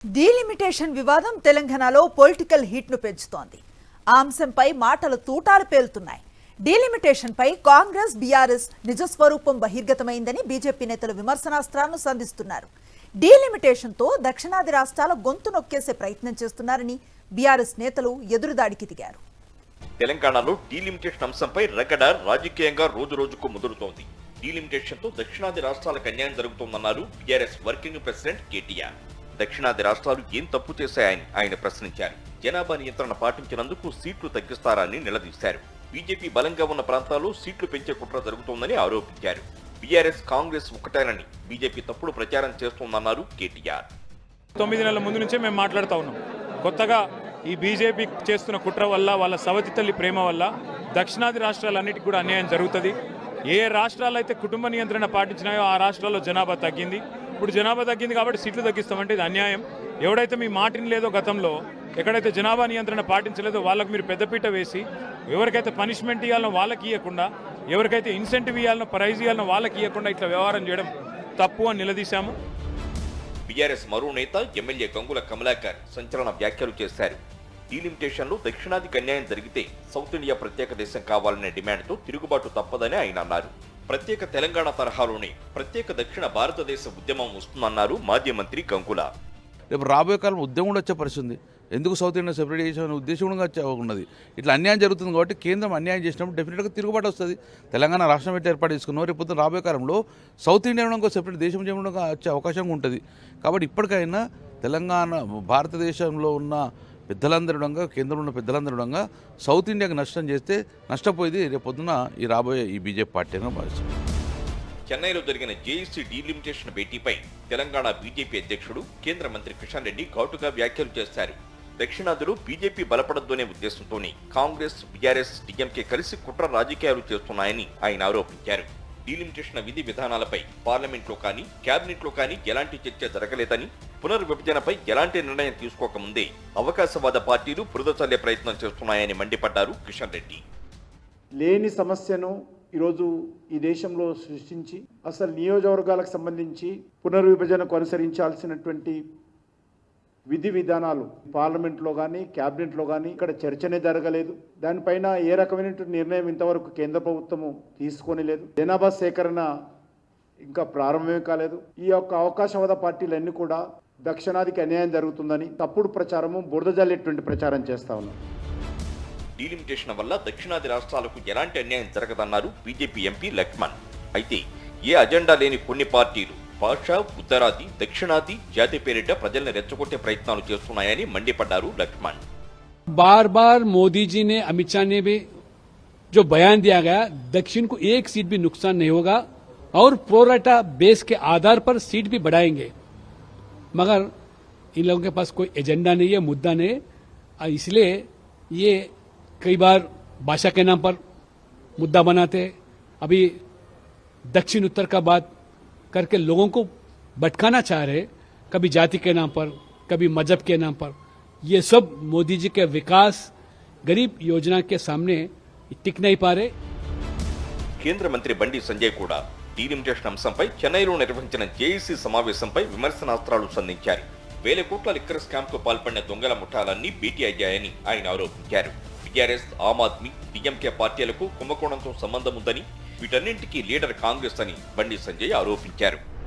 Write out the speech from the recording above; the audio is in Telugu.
డీలిమిటేషన్ వివాదం తెలంగాణలో పొలిటికల్ హీట్ ను పెంచుతోంది. ఆ అంశంపై మాటలు తూటాలు పేలుతున్నాయి. డీలిమిటేషన్ పై కాంగ్రెస్ బీఆర్ఎస్ నిజస్వరూపం బహిర్గతమైందని బీజేపీ నేతలు విమర్శనాస్త్రాలను సంధిస్తున్నారు. డీలిమిటేషన్ తో దక్షిణాది రాష్ట్రాల గొంతు నొక్కేసే ప్రయత్నం చేస్తున్నారని బీఆర్ఎస్ నేతలు ఎదురుదాడికి దిగారు. తెలంగాణలో డీలిమిటేషన్ అంశంపై రగడ రాజకీయంగా రోజు రోజుకు ముదురుతోంది. డీలిమిటేషన్ తో దక్షిణాది రాష్ట్రాలకు అన్యాయం జరుగుతోందన్నారు బీఆర్ఎస్ వర్కింగ్ ప్రెసిడెంట్ కేటీఆర్. దక్షిణాది రాష్ట్రాలు ఏం తప్పు చేశాయని ఆయన ప్రశ్నించారు. జనాభా నియంత్రణ పాటించినందుకు సీట్లు తగ్గిస్తారని నిలదీశారు. బీజేపీ బలంగా ఉన్న ప్రాంతాల్లో సీట్లు పెంచే కుట్ర జరుగుతోందని ఆరోపించారు. బీఆర్ఎస్ కాంగ్రెస్ ఒకటేనని బీజేపీ తప్పుడు ప్రచారం చేస్తోందన్నారు కేటీఆర్. 9 నెలల ముందు నుంచే మేము మాట్లాడుతూ ఉన్నాం. కొత్తగా ఈ బీజేపీ చేస్తున్న కుట్ర వల్ల, వాళ్ళ సవతి తల్లి ప్రేమ వల్ల దక్షిణాది రాష్ట్రాలన్నిటికీ కూడా అన్యాయం జరుగుతుంది. ఏ రాష్ట్రాలు అయితే కుటుంబ నియంత్రణ పాటించినాయో ఆ రాష్ట్రాల్లో జనాభా తగ్గింది. ఇప్పుడు జనాభా తగ్గింది కాబట్టి సీట్లు తగ్గిస్తామంటే ఇది అన్యాయం. ఎవడైతే మీ మాటిని లేదో గతంలో, ఎక్కడైతే జనాభా నియంత్రణ పాటించలేదో వాళ్ళకు మీరు పెద్దపీట వేసి, ఎవరికైతే పనిష్మెంట్ ఇవ్వాలనో వాళ్ళకి ఇవ్వకుండా, ఎవరికైతే ఇన్సెంటివ్ ఇవ్వాలనో ప్రైజ్ ఇవ్వాలనో వాళ్ళకి ఇవ్వకుండా ఇట్లా వ్యవహారం చేయడం తప్పు అని నిలదీశాము. బీఆర్ఎస్ మరో నేత ఎమ్మెల్యే గంగుల కమలాకర్ సంచలన వ్యాఖ్యలు చేశారు. డీలిమిటేషన్లో దక్షిణాదికి అన్యాయం జరిగితే సౌత్ ఇండియా ప్రత్యేక దేశం కావాలనే డిమాండ్తో తిరుగుబాటు తప్పదని ఆయన అన్నారు. ప్రత్యేక తెలంగాణ తరహాలోనే ప్రత్యేక దక్షిణ భారతదేశ ఉద్యమం వస్తుందన్నారు మాజీ మంత్రి గంగుల. రేపు రాబోయే కాలం ఉద్యమం కూడా వచ్చే పరిస్థితి ఉంది. ఎందుకు సౌత్ ఇండియా సెపరేట్ చేసే ఉద్దేశం కూడా ఉన్నది. ఇట్లా అన్యాయం జరుగుతుంది కాబట్టి కేంద్రం అన్యాయం చేసినప్పుడు డెఫినెట్గా తిరుగుబాటు వస్తుంది. తెలంగాణ రాష్ట్రం ఎట్లా ఏర్పాటు చేసుకున్నాం, రేపు పొద్దున రాబోయే కాలంలో సౌత్ ఇండియా కూడా సెపరేట్ దేశం చేయడం వచ్చే అవకాశం ఉంటుంది. కాబట్టి ఇప్పటికైనా తెలంగాణ భారతదేశంలో ఉన్న పెద్దలందరూ, కేంద్రంలో ఉన్న పెద్దలందరూ సౌత్ ఇండియాకి నష్టం చేస్తే నష్టపోయేది రేపు పొద్దున రాబోయే ఈ బీజేపీ పార్టీ అని భావిస్తుంది. చెన్నైలో జరిగిన జేఏసీ డీలిమిటేషన్ భేటీపై తెలంగాణ బీజేపీ అధ్యక్షుడు కేంద్ర మంత్రి కిషన్ రెడ్డి ఘాటుగా వ్యాఖ్యలు చేశారు. దక్షిణాదిలో బీజేపీ బలపడద్దనే ఉద్దేశంతోనే కాంగ్రెస్, బీఆర్ఎస్, డీఎంకే కలిసి కుట్ర రాజకీయాలు చేస్తున్నాయని ఆయన ఆరోపించారు. డీలిమిటేషన్ విధి విధానాలపై పార్లమెంట్లో కానీ, కేబినెట్లో కానీ ఎలాంటి చర్చ జరగలేదని, పునర్విభజనపై ఎలాంటి నిర్ణయం తీసుకోకముందే అవకాశవాద పార్టీలు బురద చల్లే ప్రయత్నం చేస్తున్నాయని మండిపడ్డారు కిషన్ రెడ్డి. లేని సమస్యను ఈరోజు ఈ దేశంలో సృష్టించి, అసలు నియోజకవర్గాలకు సంబంధించి పునర్విభజనకు అనుసరించాల్సినటువంటి విధి విధానాలు పార్లమెంట్లో కానీ, క్యాబినెట్లో కానీ ఇక్కడ చర్చనే జరగలేదు. దానిపైన ఏ రకమైన నిర్ణయం ఇంతవరకు కేంద్ర ప్రభుత్వము తీసుకొని లేదు. జనాభా సేకరణ ఇంకా ప్రారంభమే కాలేదు. ఈ యొక్క అవకాశవాద పార్టీలన్నీ కూడా దక్షిణాదికి అన్యాయం జరుగుతుందని తప్పుడు ప్రచారము, బురద జల్లేటువంటి ప్రచారం చేస్తా ఉన్నారు. డీలిమిటేషన్ వల్ల దక్షిణాది రాష్ట్రాలకు ఎలాంటి అన్యాయం జరగదన్నారు బీజేపీ ఎంపీ లక్ష్మణ్. అయితే ఏ అజెండా లేని కొన్ని పార్టీలు భాష, ఉత్తరాది, దక్షిణాది, జాతి పేరిట ప్రజల్ని రెచ్చగొట్టే ప్రయత్నాలు చేస్తున్నాయని మండిపడ్డారు లక్ష్మణ్. बार बार मोदी जी ने, अमित शाह ने भी जो बयान दिया गया, दक्षिण को एक सीट भी नुकसान नहीं होगा और प्रोराटा बेस के आधार पर सीट भी बढ़ाएंगे, मगर इन लोगों के पास कोई एजेंडा नहीं है, मुद्दा नहीं है. इसलिए ये कई बार भाषा के नाम पर मुद्दा बनाते. अभी दक्षिण उत्तर का बात करके लोगों को भटकाना चाह रहे, कभी जाति के नाम पर, कभी मजहब के नाम पर. ये सब मोदी जी के विकास, गरीब योजना के सामने टिक नहीं पा रहे. కేంద్ర మంత్రి బండి సంజయ్ కూడా డీలిమిటేషన్ అంశంపై చెన్నైలో నిర్వహించిన జేఏసీ సమావేశంపై విమర్శనాస్త్రాలు సంధించారు. వేల కోట్ల లిక్కర్ స్కామ్ కు పాల్పడిన దొంగల ముఠాలన్నీ భేటీ అయ్యాయని ఆయన ఆరోపించారు. బీఆర్ఎస్, ఆమ్ ఆద్మీ, డీఎంకే పార్టీలకు కుంభకోణంతో సంబంధం ఉందని, వీటన్నింటికీ లీడర్ కాంగ్రెస్ అని బండి సంజయ్ ఆరోపించారు.